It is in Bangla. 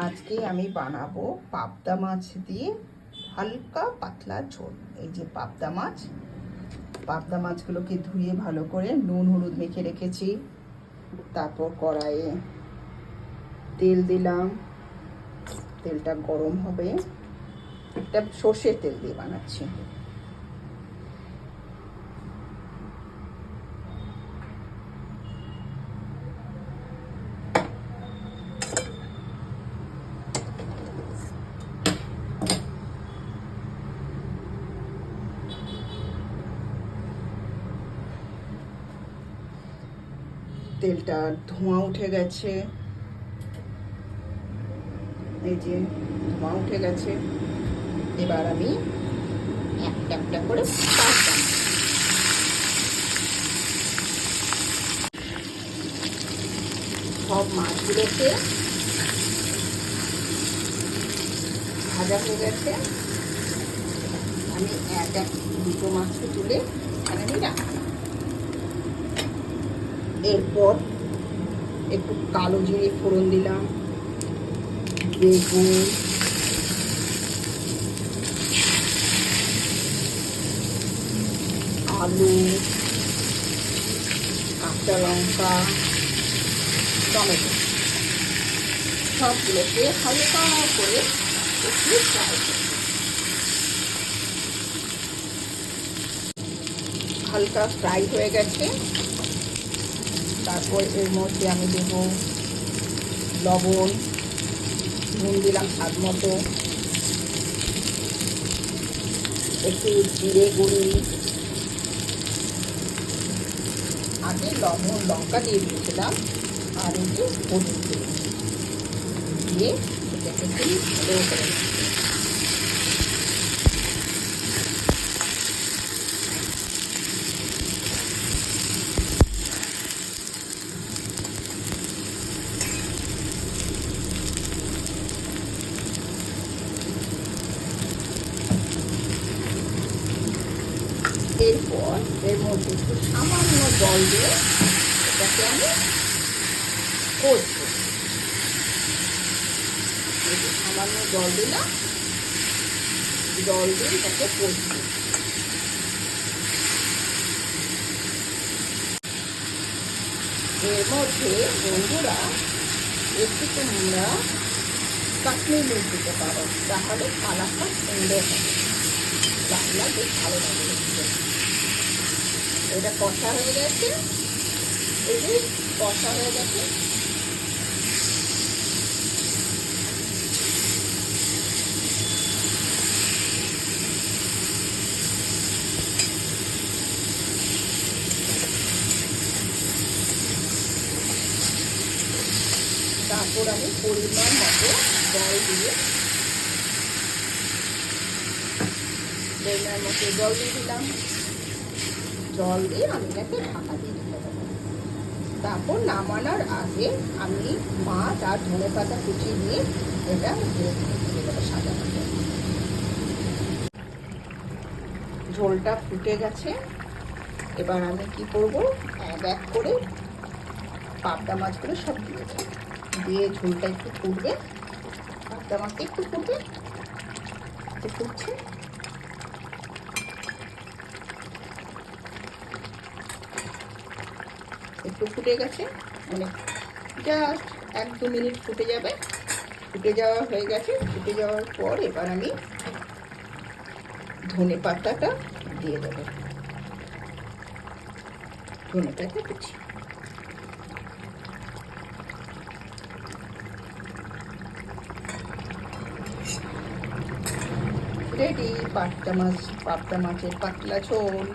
আজকে আমি বানাবো পাবদা মাছ দিয়ে হালকা পাতলা ঝোল। এই যে পাবদা মাছগুলোকে ধুয়ে ভালো করে নুন হলুদ মেখে রেখেছি। তারপর কড়াইয়ে তেল দিলাম, তেলটা গরম হবে। এটা সর্ষের তেল দিয়ে বানাচ্ছি। তেলটা ধোঁয়া উঠে গেছে, এই যে ধোঁয়া উঠে গেছে। এবার আমি একটা একটা করে পাবদা সব মাছগুলোকে ভাজা হয়ে গেছে। আমি দুটো মাছকে তুলে এখানে আমি রাখলাম। এরপর একটু কালো জিরে ফোড়ন দিলাম, বেগুন, আলু, কাঁচা লঙ্কা, টমেটো সবগুলোকে হালকা করে একটু ফ্রাই করব। হালকা ফ্রাই হয়ে গেছে। তারপর এর মধ্যে আমি দেব লবণ, নুন দিলাম স্বাদ মতো, একটু জিরে গুঁড়ি, আগে লবণ লঙ্কা দিয়ে দিয়েছিলাম, আর একটু হলুদ দিয়ে এটাকে একটু ভালো করে এরপর এর মধ্যে একটু সামান্য জল দিয়ে এটাকে আমি কষবো। সামান্য জল দিলাম, জল দিয়ে এটাকে কষবো। এর মধ্যে বন্ধুরা একটু তোমরা কাশ্মীরি মির্চ দিতে পারো, তাহলে কালারটা সুন্দর হবে, রান্না বেশ ভালো লাগে দেখতে। এটা কষা হয়ে গেছে, এই যে কষা হয়ে গেছে। তারপর আমি পরিমাণ মতো জল দিয়ে দিলাম। জল দিয়ে আমি এটাকে ঢাকা দিয়ে দিতে হবে। তারপর নামানোর আগে আমি মাছ আর ধনেপাতা কুচি দিয়ে এটা দিয়ে দেবো সাজানো। ঝোলটা ফুটে গেছে। এবার আমি কি করব, এক এক করে পাবদা মাছগুলো সব দিয়ে দেবো। দিয়ে ঝোলটা একটু ফুটবে, পাবদা মাছটা একটু ফুটবে, ফুটছে। একটু ফুটে গেছে, মানে জাস্ট 1-2 মিনিট ফুটে যাবে। ফুটে যাওয়া হয়ে গেছে। ফুটে যাওয়ার পর এবার আমি ধনে পাতাটা দিয়ে দেবো। ধনে পাতা কুচি। রেডি পাবদা মাছের পাতলা ঝোল।